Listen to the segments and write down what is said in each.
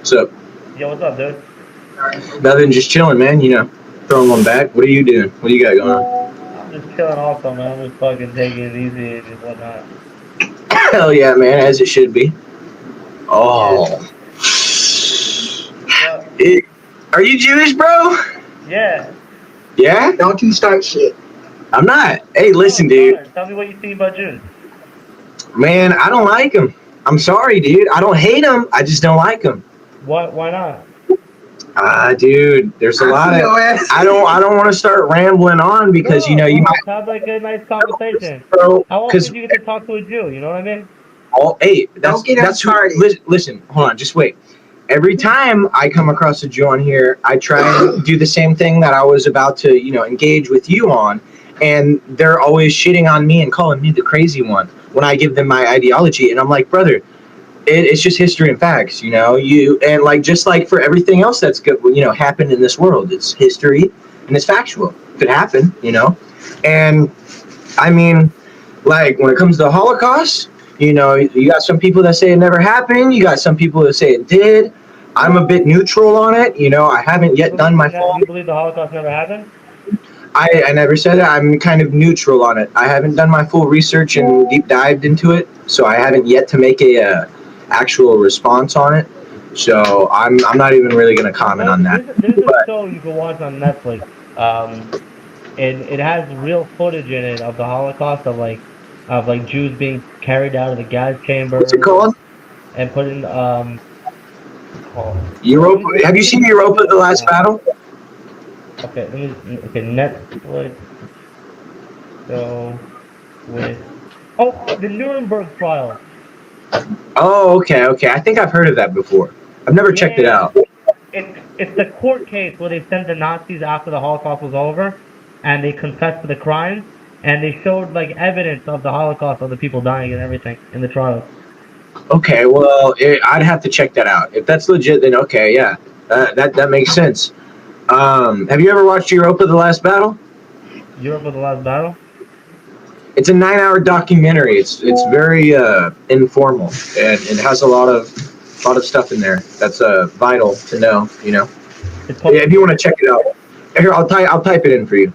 So, Yo, what's up, dude? nothing, just chilling, man. Throwing one back. What are you doing? What do you got going on? I'm just chilling also, man. I'm just fucking taking it easy and whatnot. Hell yeah, man, as it should be. Yeah. Oh. What? It, are you Jewish, bro? Yeah. Yeah? Don't you start shit. I'm not. Hey, listen, No, dude. start. Tell me what you think about Jews. Man, I don't like them. I'm sorry, dude. I don't hate them. I just don't like them. What? Why not? Dude, there's a lot of. I don't want to start rambling on because No, you no. might, Let's have like a nice conversation. bro. How often Because do you get to talk to a Jew? You know what I mean? hey, that's who. Listen, hold on, just wait. Every time I come across a Jew on here, I try and do the same thing that I was about to, engage with you on, and they're always shitting on me and calling me the crazy one when I give them my ideology, and I'm like, brother, it's just history and facts, you and like just like for everything else that's good, happened in this world, it's history and it's factual. It could happen, and I mean, like when it comes to the Holocaust, you got some people that say it never happened. You got some people that say it did. I'm a bit neutral on it. I haven't yet done my full. You believe the Holocaust never happened? I never said it. I'm kind of neutral on it. I haven't done my full research and deep dived into it, so I haven't yet to make a actual response on it. So I'm not even really going to comment on that. There's a But show you can watch on Netflix. And it has real footage in it of the Holocaust of like Jews being carried out of the gas what's it chambers called? and put in Europa. Have you seen Europa: The Last Battle? Okay, okay, Netflix show with the Nuremberg trial. Oh, okay. I think I've heard of that before. I've never checked it Yeah, out. it's the court case where they sent the Nazis after the Holocaust was over, and they confessed to the crimes, and they showed like evidence of the Holocaust of the people dying and everything in the trials. Okay, well, I'd have to check that out. If that's legit, then okay, yeah, that makes sense. Have you ever watched Europa: The Last Battle? Europe was the last battle. It's a 9-hour documentary. It's very informal, and it has a lot of stuff in there that's vital to know. It's called. If you want to check it out, here I'll type it in for you.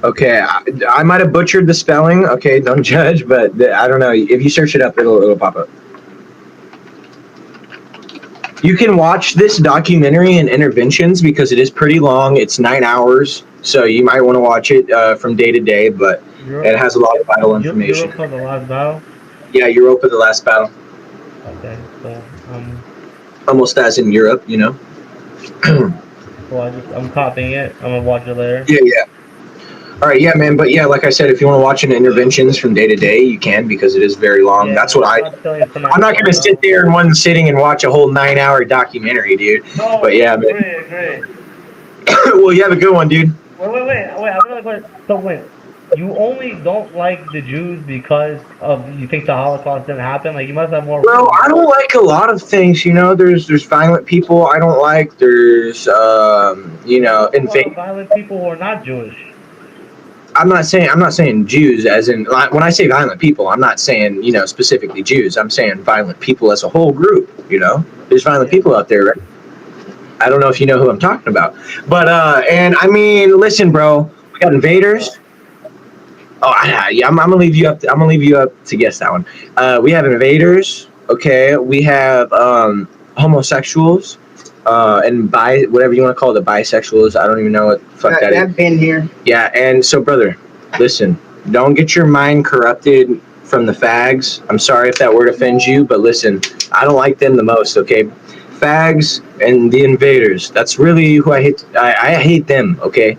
Okay, I might have butchered the spelling. Okay, don't judge, but I don't know. If you search it up, it'll pop up. You can watch this documentary in interventions because it is pretty long. It's 9 hours, so you might want to watch it from day to day, but it has a lot of vital information. Europe was the last battle. Yeah, Europa: The Last Battle. Okay, so Almost as in Europe. well, I'm copying it. I'm gonna watch it later. Yeah. All right, yeah, man. But yeah, like I said, if you want to watch an interventions from day to day, you can because it is very long. Yeah, That's what I'm not going to sit there in one sitting and watch a whole 9-hour documentary, dude. No, but yeah, man. Agree. Well, you have a good one, dude. Wait. I have another question. So wait, you only don't like the Jews because you think the Holocaust didn't happen? Like you must have more. Well, I don't like a lot of things. There's violent people I don't like. There's violent people who are not Jewish. I'm not saying Jews as in when I say violent people, I'm not saying specifically Jews. I'm saying violent people as a whole group. There's violent people out there, right? I don't know if you know who I'm talking about, but and I mean, listen, bro, we got invaders. Oh, yeah, I'm gonna leave you up. I'm gonna leave you up to guess that one. We have invaders. Okay, we have homosexuals. And whatever you want to call it, the bisexuals. I don't even know what the fuck that is. I've been here. Yeah, and so, brother, listen, don't get your mind corrupted from the fags. I'm sorry if that word offends you, but listen, I don't like them the most, okay? Fags and the invaders. That's really who I hate. I hate them, okay?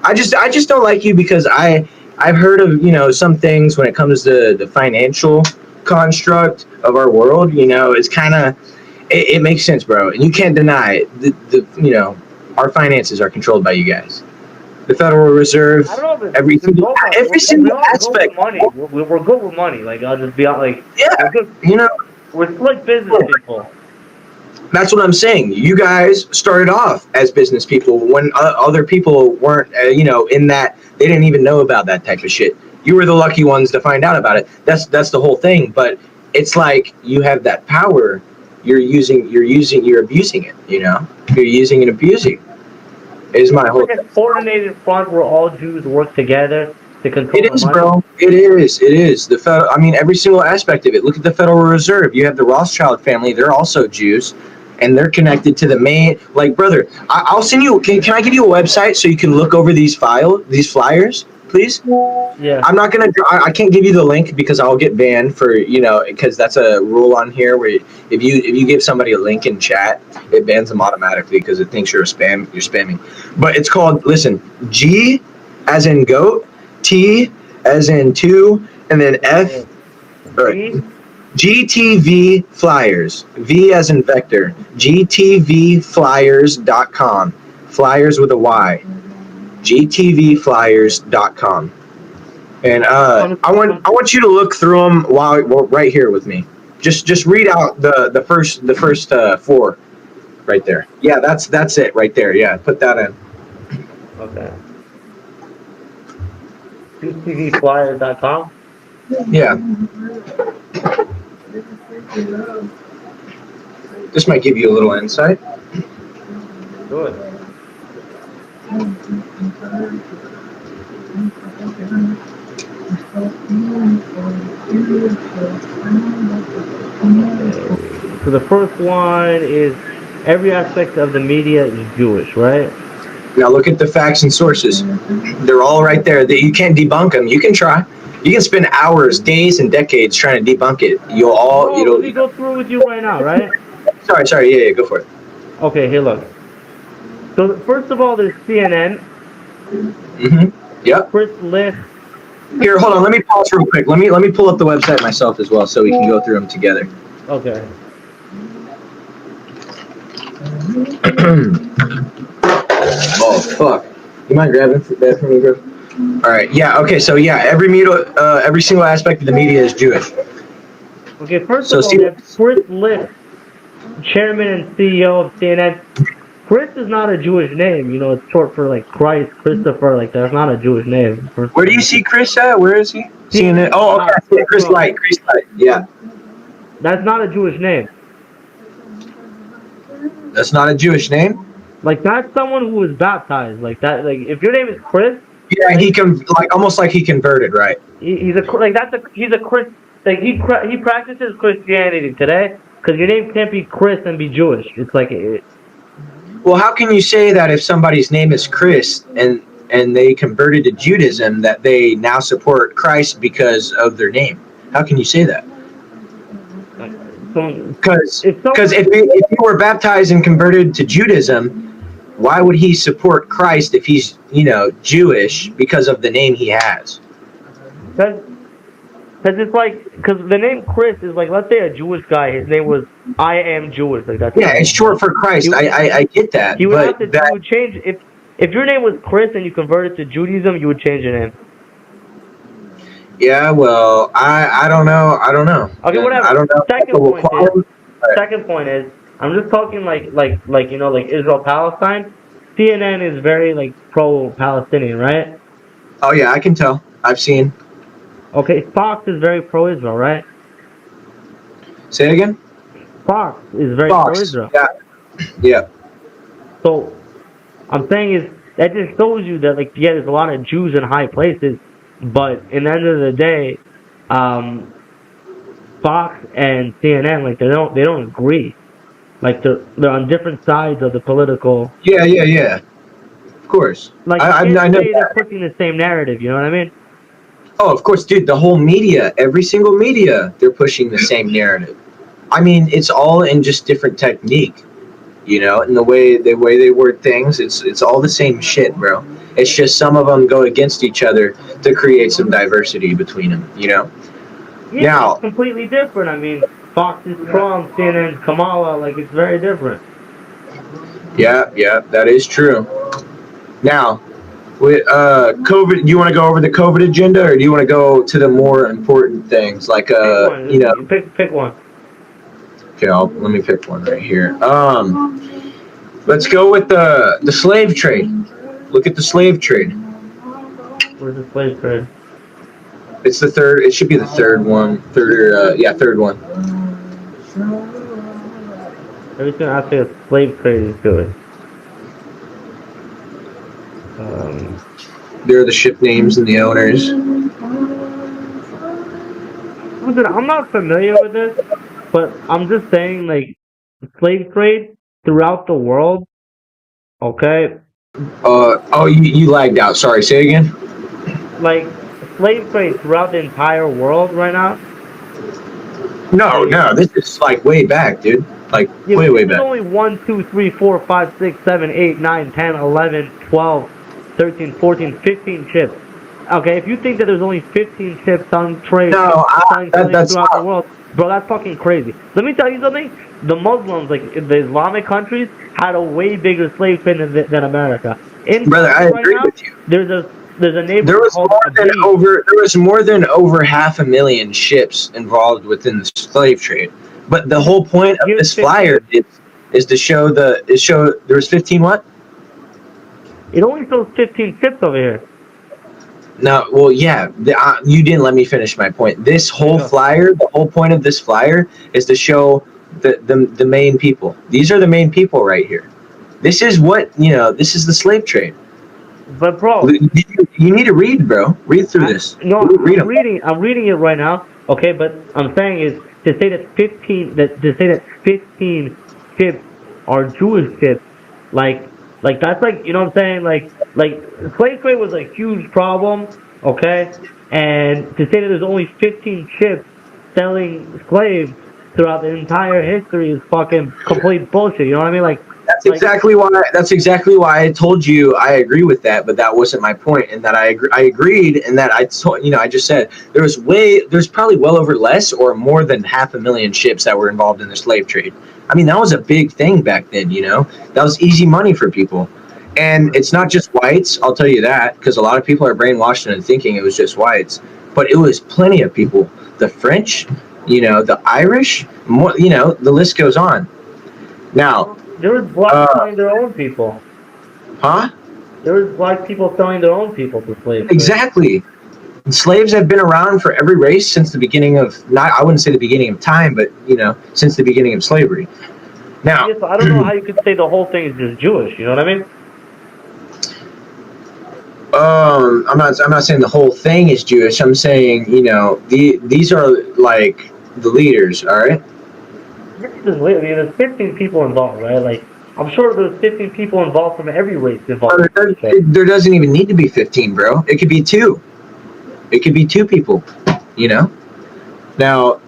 I just don't like you because I've heard of, some things when it comes to the financial construct of our world, it's kind of. It makes sense, bro, and you can't deny it. Our finances are controlled by you guys. The Federal Reserve, every single aspect. Money. We're good with money. Like I'll just be out. Like yeah, we're good. We're like business people. That's what I'm saying. You guys started off as business people when other people weren't, in that they didn't even know about that type of shit. You were the lucky ones to find out about it. That's the whole thing. But it's like you have that power. You're abusing it. You're using and abusing. Is my whole. Like a coordinated front where all Jews work together to control It the is, money. bro. It is. It is. The federal. I mean, every single aspect of it. Look at the Federal Reserve. You have the Rothschild family. They're also Jews, and they're connected to the main. Like, brother, I'll send you. Can I give you a website so you can look over these flyers, please? Yeah. I'm not gonna. I can't give you the link because I'll get banned for because that's a rule on here where if you give somebody a link in chat, it bans them automatically because it thinks you're spamming. But it's called, listen, G as in goat, T as in two, and then F. All right. GTV Flyers. V as in vector. GTVflyers.com. Flyers with a Y. GTVflyers.com. And I want you to look through them while right here with me. Just read out the first four right there. Yeah, that's it right there. Yeah, put that in. Okay. GTVflyers.com. Yeah. This might give you a little insight. Good. So the first one is every aspect of the media is Jewish, right? Now look at the facts and sources. They're all right there. You can't debunk them. You can try. You can spend hours, days, and decades trying to debunk it. Let me go through it with you right now, right? Sorry. Yeah, go for it. Okay, here, look. So first of all, there's CNN. Mm-hmm. Yep. Chris Licht. Here, hold on. Let me pause real quick. Let me pull up the website myself as well, so we can go through them together. Okay. Oh fuck! You mind grabbing that for me, bro? All right. Yeah. Okay. So yeah, every single aspect of the media is Jewish. Okay. First of all, we have Chris Licht, chairman and CEO of CNN. Chris is not a Jewish name. It's short for like Christ, Christopher. Like that's not a Jewish name. Where do you see Chris at? Where is he? CNN. Oh, okay. Chris Light. Yeah. That's not a Jewish name. That's not a Jewish name? Like that's someone who was baptized. Like that. Like if your name is Chris. Yeah, he almost like he converted, right? He's a Chris. Like he practices Christianity today because your name can't be Chris and be Jewish. It's like. Well, how can you say that if somebody's name is Chris and they converted to Judaism that they now support Christ because of their name? How can you say that? Because if he were baptized and converted to Judaism, why would he support Christ if he's Jewish because of the name he has? Because it's like the name Chris is like, let's say a Jewish guy, his name was I am Jewish, like that. Yeah, it's short for Christ. I get that. You would change if your name was Chris and you converted to Judaism, you would change your name. Yeah, well, I don't know. Okay, whatever. I don't know. Second point is, I'm just talking like Israel Palestine. CNN is very like pro-Palestinian, right? Oh yeah, I can tell. I've seen. Okay, Fox is very pro-Israel, right? Say it again. Fox is very pro-Israel. Yeah. So, I'm saying is that just shows you that there's a lot of Jews in high places, but in the end of the day, Fox and CNN they don't agree. Like they're on different sides of the political. Yeah. Of course. I know they're pushing the same narrative. You know what I mean? Oh, of course, dude. The whole media, every single media, they're pushing the same narrative. I mean, it's all in just different technique, and the way they word things. It's all the same shit, bro. It's just some of them go against each other to create some diversity between them. Yeah, now, it's completely different. I mean, Fox is Trump, CNN, Kamala. It's very different. Yeah, that is true. Now, with COVID, do you want to go over the COVID agenda, or do you want to go to the more important things like pick one. Okay, let me pick one right here. Let's go with the slave trade. Look at the slave trade. Where's the slave trade? It's the third. It should be the third one. Third one. Everything I say a slave trade is good. There are the ship names and the owners. Listen, I'm not familiar with this, but I'm just saying, like, slave trade throughout the world, okay? You lagged out. Sorry, say again. Like, slave trade throughout the entire world right now. No, this is like way back, dude. Like Yeah, way there's back. only 1, 2, 3, 4, 5, 6, 7, 8, 9, 10, 11, 12, 13, 14, 15 ships. Okay, if you think that there's only 15 ships on trade, No, that's throughout the not. world, bro, that's fucking crazy. Let me tell you something. The Muslims, like the Islamic countries, had a way bigger slave trade than America. In Brother, I right agree now, with you. there's a There neighborhood was called more than Abid. over 500,000 ships involved within the slave trade. But the whole point of Here's this 15. flyer is to show there was 15 what? It only shows 15 ships over here. No, well, yeah, you didn't let me finish my point. This whole Yeah. flyer, the whole point of this flyer is to show the main people. These are the main people right here. This is this is the slave trade. But bro, You need to read, bro. Read through this. No, Read I'm them. reading. I'm reading it right now. Okay, but I'm saying is to say that 15 ships are Jewish ships, like that's like, you know what I'm saying, like slave trade was a huge problem. Okay, and to say that there's only 15 ships selling slaves throughout the entire history is fucking complete bullshit. You know what I mean? That's exactly why I told you I agree with that, but that wasn't my point. And that I agreed, and that I told I just said there's probably well over less or more than 500,000 ships that were involved in the slave trade. I mean, that was a big thing back then. That was easy money for people, and it's not just whites. I'll tell you that, because a lot of people are brainwashed into thinking it was just whites, but it was plenty of people. The French, the Irish, more, the list goes on. Now. There was blacks selling their own people. Huh? There was black people selling their own people to slaves. Exactly. Slaves have been around for every race since the beginning of, I wouldn't say the beginning of time, but since the beginning of slavery. Now, yes, I don't know how you could say the whole thing is just Jewish. You know what I mean? I'm not saying the whole thing is Jewish. I'm saying these are like the leaders. All right. There's 15 people involved, right? Like, I'm sure there's 15 people involved from every race involved. There doesn't even need to be 15, bro. It could be 2. It could be 2 people. Now,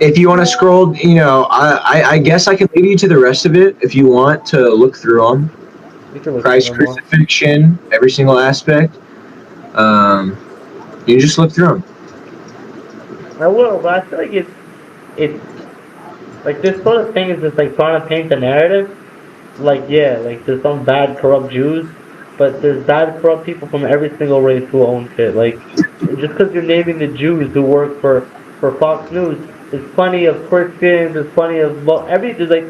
if you want to scroll, I guess I can leave you to the rest of it if you want to look through them. Christ crucifixion, every single aspect. You just look through them. I will, but I feel like it's like this sort of thing is just like trying to paint the narrative. Like, yeah, like there's some bad corrupt Jews, but there's bad corrupt people from every single race who own shit. Like, just because you're naming the Jews who work for Fox News, there's plenty of Christians, there's plenty of there's like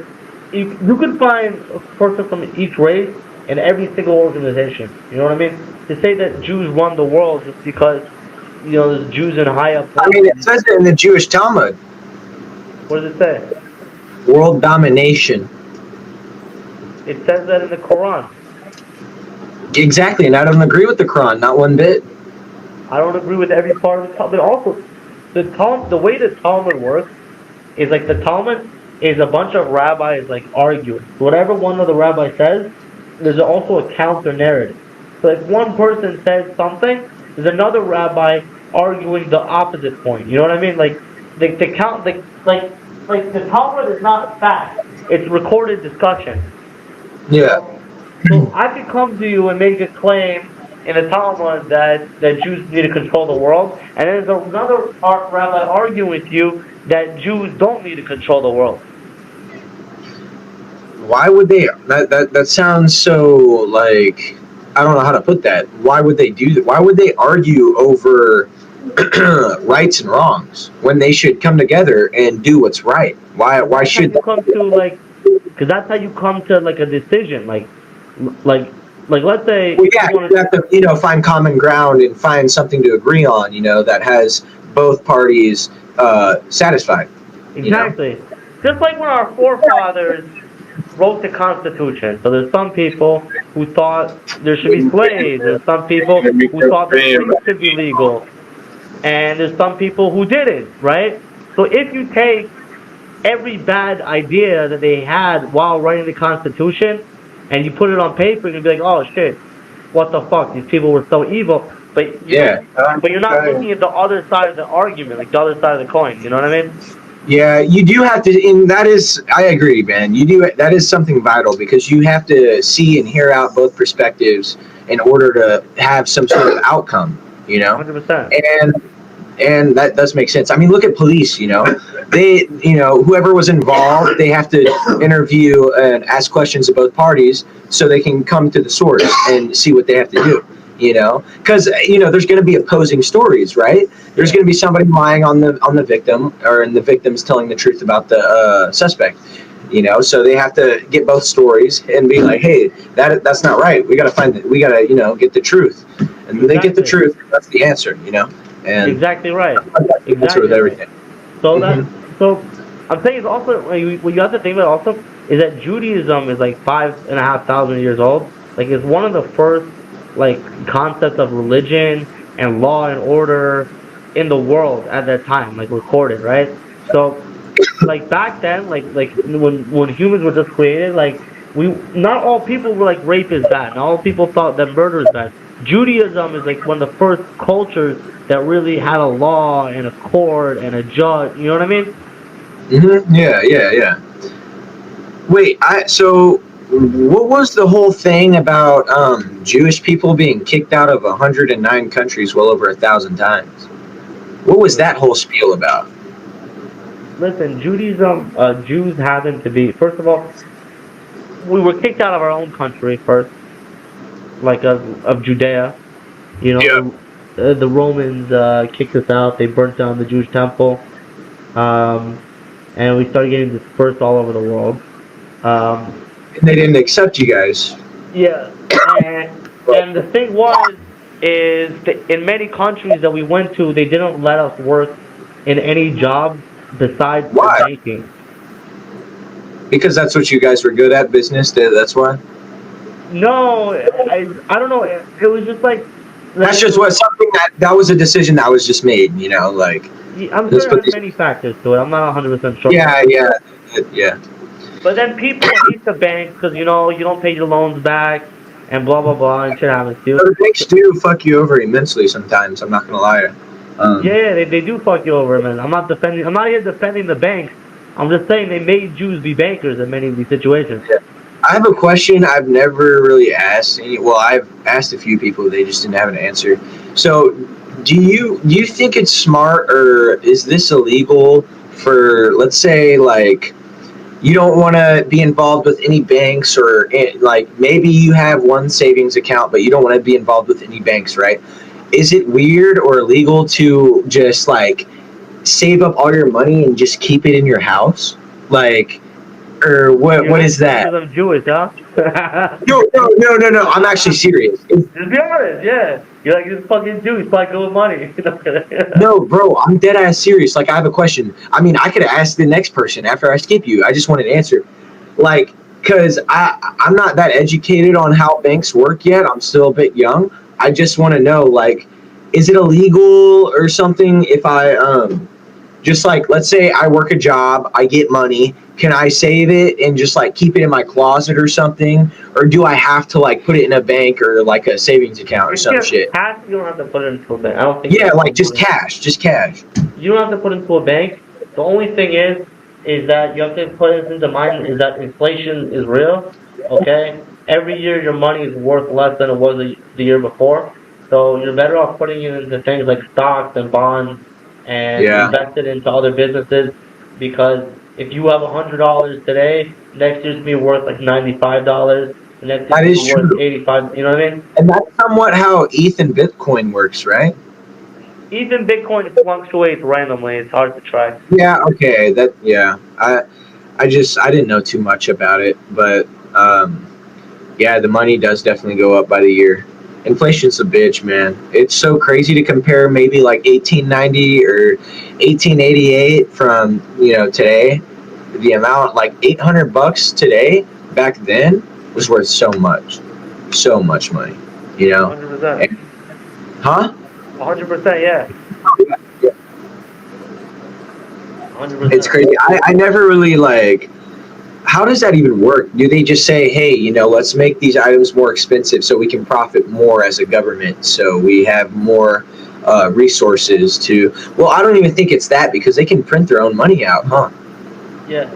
you could find a person from each race in every single organization. You know what I mean? To say that Jews run the world just because there's Jews in high up places. I mean, it says it in the Jewish Talmud. What does it say? World domination. It says that in the Quran. Exactly, and I don't agree with the Quran, not one bit. I don't agree with every part of the Talmud. But also, the way the Talmud works is like the Talmud is a bunch of rabbis like arguing. Whatever one of the rabbis says, there's also a counter narrative. So if one person says something, there's another rabbi arguing the opposite point. You know what I mean? Like the Talmud is not fact; it's recorded discussion. Yeah. So I could come to you and make a claim in the Talmud that Jews need to control the world, and then there's another rabbi arguing with you that Jews don't need to control the world. Why would they? That sounds so like, I don't know how to put that. Why would they do that? Why would they argue over rights and wrongs when they should come together and do what's right. Why That's how should you come to like, because that's how you come to like a decision. Like, like let's say well, you yeah, want you to have to, find common ground and find something to agree on, that has both parties satisfied, exactly, just like when our forefathers wrote the Constitution. So there's some people who thought there should be slaves. There's some people who thought that slaves should be legal, and there's some people who didn't. Right. So if you take every bad idea that they had while writing the Constitution, and you put it on paper, you'd be like, oh shit, what the fuck? These people were so evil. But you Yeah. don't. But you're not looking at the other side of the argument, like the other side of the coin. You know what I mean? Yeah, you do have to, and that is, I agree, man. You do, that is something vital because you have to see and hear out both perspectives in order to have some sort of outcome, 100%. and that does make sense. I mean, look at police, they, whoever was involved, they have to interview and ask questions of both parties so they can come to the source and see what they have to do. Because there's going to be opposing stories, right? There's going to be somebody lying on the victim, and the victim's telling the truth about the suspect. So they have to get both stories and be like, hey, that's not right. We got to get the truth, and when they get the truth, that's the answer. And Exactly right. Exactly Exactly with right. everything. So so I'm saying it's also like, what you have to think about also is that Judaism is like 5,500 years old. Like it's one of the first like concepts of religion and law and order in the world at that time, like recorded, right? So like back then, like when humans were just created, like we not all people were like rape is bad. Not all people thought that murder is bad. Judaism is like one of the first cultures that really had a law and a court and a judge. You know what I mean? Yeah. Wait, so what was the whole thing about Jewish people being kicked out of 109 countries well over 1,000 times? What was that whole spiel about? Listen, Judaism, Jews happen to be. First of all, we were kicked out of our own country first, like of Judea. You Yeah. know, the Romans kicked us out. They burnt down the Jewish temple, um, and we started getting dispersed all over the world. Um, And they didn't accept you guys. yeah, and the thing was, is that in many countries that we went to, they didn't let us work in any job besides Why? banking. Because that's what you guys were good at, business. That's why. No, I don't know. It was just like That's just what something that was a decision that was just made. Like. I'm Let's sure put it has these. many factors to it. I'm not 100% sure. Yeah. But then people hate the banks because you don't pay your loans back and blah blah blah and shit happens to you. The banks do fuck you over immensely sometimes. I'm not gonna lie. Yeah, they do fuck you over, man. I'm not here defending the banks. I'm just saying they made Jews be bankers in many of these situations. Yeah. I have a question I've never really asked. Well, I've asked a few people. They just didn't have an answer. So, do you think it's smart, or is this illegal for, let's say, like, you don't want to be involved with any banks, or like maybe you have one savings account, but you don't want to be involved with any banks, right? Is it weird or illegal to just like save up all your money and just keep it in your house? Like, or what is that? Because I'm Jewish, huh? No. I'm actually serious. Just be honest, yeah. You're like this fucking Jew. He's probably good with money. No, bro, I'm dead ass serious. Like, I have a question. I mean, I could ask the next person after I skip you. I just want an answer. Like, because I'm not that educated on how banks work yet. I'm still a bit young. I just want to know, like, is it illegal or something if I just like, let's say I work a job, I get money, can I save it and just like keep it in my closet or something, or do I have to like put it in a bank or like a savings account or some shit? Cash, you don't have to put it into a bank. I don't think. Yeah, like just cash. You don't have to put it into a bank. The only thing is that you have to put it into mind is that inflation is real. Okay, every year your money is worth less than it was the year before. So you're better off putting it into things like stocks and bonds and invest it into other businesses, because if you have $100 today, next year's gonna be worth like $95. The next year's gonna be worth 85. You know what I mean? And that's somewhat how ETH and Bitcoin works, right? even Bitcoin fluctuates randomly. It's hard to track. Yeah, okay, I didn't know too much about it, but yeah, the money does definitely go up by the year. Inflation's a bitch, man. It's so crazy to compare maybe like 1890 or 1888 from, today. The amount, like $800 today, back then was worth so much money, 100%. And, huh? 100%. Yeah. 100%. It's crazy. I never really like, how does that even work? Do they just say, hey, let's make these items more expensive so we can profit more as a government, so we have more resources to, well, I don't even think it's that, because they can print their own money out, huh? Yeah.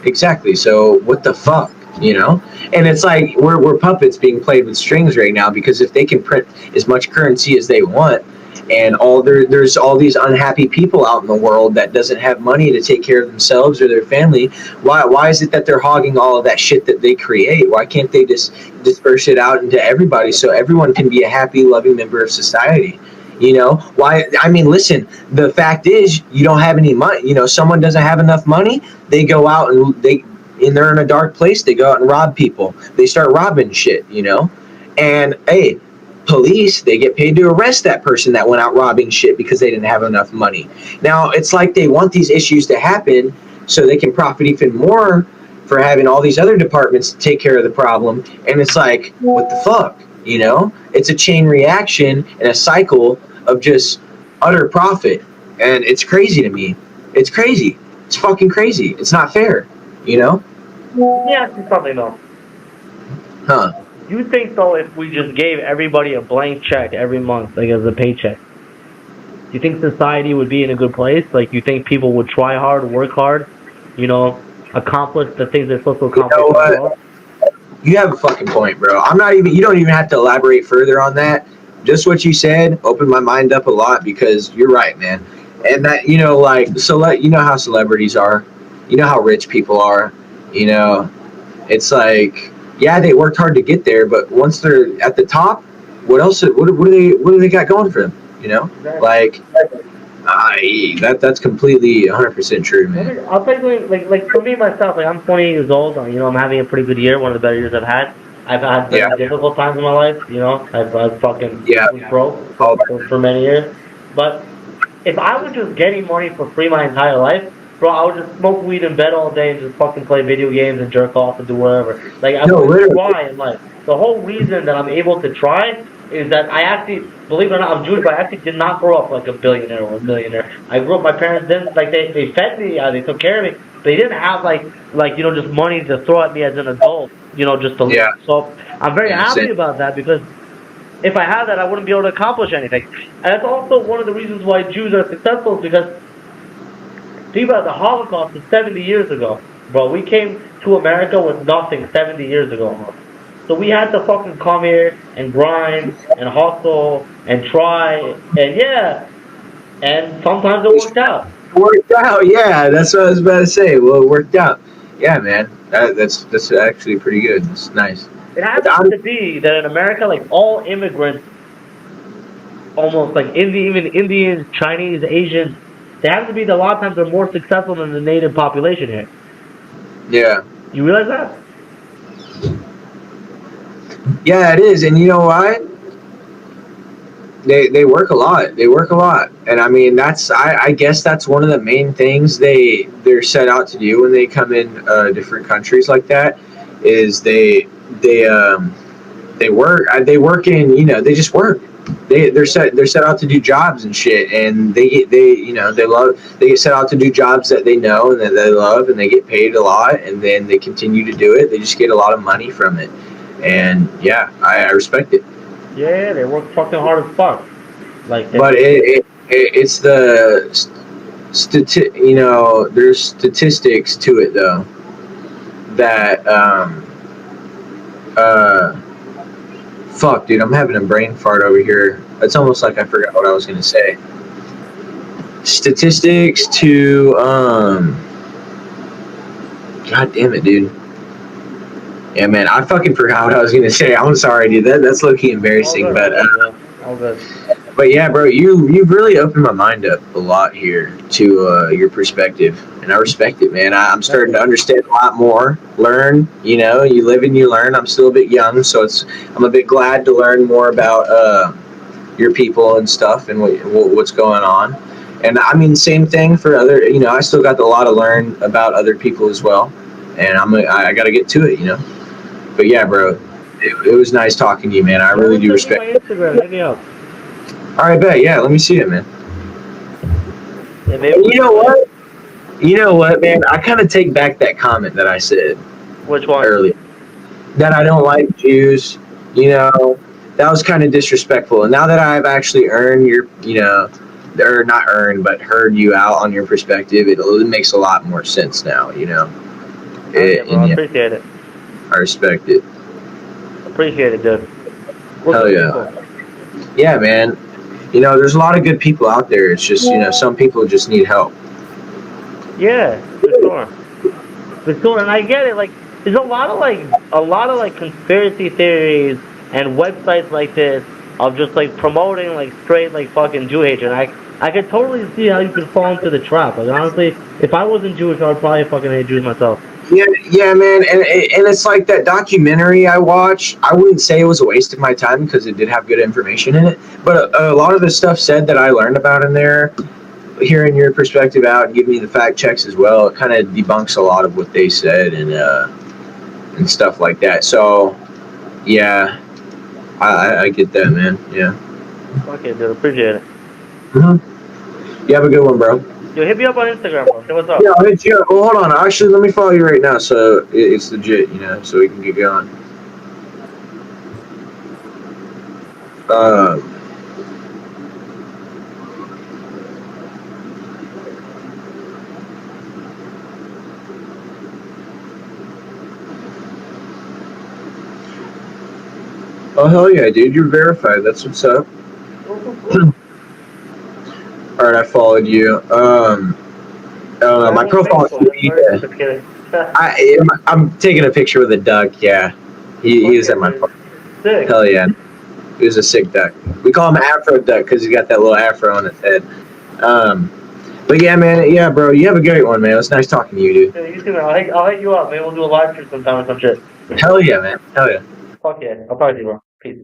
Exactly. So what the fuck, And it's like we're puppets being played with strings right now, because if they can print as much currency as they want, and there's all these unhappy people out in the world that doesn't have money to take care of themselves or their family, why is it that they're hogging all of that shit that they create? Why can't they just disperse it out into everybody so everyone can be a happy, loving member of society? Why? I mean, listen, the fact is, you don't have any money. Someone doesn't have enough money, they go out and they're in a dark place, they go out and rob people. They start robbing shit, And hey, police, they get paid to arrest that person that went out robbing shit because they didn't have enough money. Now, it's like they want these issues to happen so they can profit even more for having all these other departments to take care of the problem. And it's like, what the fuck? It's a chain reaction and a cycle of just utter profit. And it's crazy to me. It's crazy. It's fucking crazy. It's not fair, Yeah, ask something though. Huh? You think though, if we just gave everybody a blank check every month, like as a paycheck, do you think society would be in a good place? Like, you think people would try hard, work hard, accomplish the things they're supposed to accomplish? You know what? You have a fucking point, bro. You don't even have to elaborate further on that. Just what you said opened my mind up a lot, because you're right, man. And that, how celebrities are, how rich people are, it's like, yeah, they worked hard to get there, but once they're at the top, what do they got going for them? Like, that's completely 100% true, man. I'll tell you, like for me myself, like I'm 28 years old. I'm having a pretty good year, one of the better years I've had. I've had very difficult times in my life. I've fucking was broke for many years. But if I was just getting money for free my entire life, bro, I would just smoke weed in bed all day and just fucking play video games and jerk off and do whatever. Like, I wouldn't try in life. The whole reason that I'm able to try is that I actually, believe it or not, I'm Jewish, but I actually did not grow up like a billionaire or a millionaire. I grew up, my parents didn't, like, they fed me, they took care of me. They didn't have, just money to throw at me as an adult, just to live. So I'm very happy about that, because if I had that, I wouldn't be able to accomplish anything. And that's also one of the reasons why Jews are successful, is because people at the Holocaust was 70 years ago. Bro, we came to America with nothing 70 years ago, bro. So we had to fucking come here and grind and hustle and try, and sometimes it worked out. It worked out, yeah. That's what I was about to say. Well, it worked out. Yeah, man. That's actually pretty good. It's nice. It happens to be that in America, like, all immigrants, almost like even Indians, Chinese, Asians, they happen to be that a lot of times they're more successful than the native population here. Yeah. You realize that? Yeah, it is. And you know why? They work a lot. They work a lot. And I mean, I guess that's one of the main things they're set out to do when they come in different countries like that, is they work in, they just work. They're set out to do jobs and shit, and they get set out to do jobs that they know and that they love, and they get paid a lot, and then they continue to do it. They just get a lot of money from it, and yeah, I respect it. Yeah, they work fucking hard as fuck. But it's the there's statistics to it though, that fuck, dude, I'm having a brain fart over here. It's almost like I forgot what I was gonna say. Statistics to God damn it, dude. Yeah, man, I fucking forgot what I was gonna say. I'm sorry, dude. That's low-key embarrassing, All good. but All good. But yeah, bro, you've really opened my mind up a lot here to your perspective, and I respect it, man. I'm starting to understand a lot more, learn. You know, you live and you learn. I'm still a bit young, so I'm a bit glad to learn more about your people and stuff and what's going on. And I mean, same thing for other. You know, I still got a lot to learn about other people as well, and I got to get to it. You know, but yeah, bro, it was nice talking to you, man. I really do respect. My Instagram, hit me up. All right, bet. Yeah, let me see it, man. Yeah, maybe And you know what? You know what, man? I kind of take back that comment that I said Which one? earlier. That I don't like Jews. You know, that was kind of disrespectful. And now that I've actually earned your, you know, or not earned, but heard you out on your perspective, it makes a lot more sense now. You know, Okay, bro, I and yeah, appreciate it. I respect it. Appreciate it, dude. Hell yeah. Yeah, man. You know, there's a lot of good people out there. It's just, you know, some people just need help. Yeah, for sure. For sure, and I get it. Like, there's a lot of like conspiracy theories and websites like this of just like promoting like straight like fucking Jew hatred. I could totally see how you could fall into the trap. Like honestly, if I wasn't Jewish, I would probably fucking hate Jews myself. Yeah, man, and it's like that documentary I watched. I wouldn't say it was a waste of my time because it did have good information in it. But a lot of the stuff said that I learned about in there, hearing your perspective out and giving me the fact checks as well, it kind of debunks a lot of what they said and stuff like that. So, yeah, I get that, man. Yeah. Okay, dude, appreciate it. You have a good one, bro. Yo, hit me up on Instagram, bro. Say what's up. Yeah, I'll hit you up. Well, hold on. Actually, let me follow you right now, so it's legit, you know, so we can get going. Oh hell yeah, dude! You're verified. That's what's up. All right, I followed you. My profile. I'm taking a picture with a duck. Yeah, he was at my. Sick. Hell yeah, he was a sick duck. We call him Afro Duck because he's got that little afro on his head. But yeah, man. Yeah, bro. You have a great one, man. It was nice talking to you, dude. Yeah, you too, man. I'll hit you up. Maybe we'll do a live stream sometime or some shit. Hell yeah, man. Hell yeah. Fuck yeah. I'll talk to you, bro. Peace.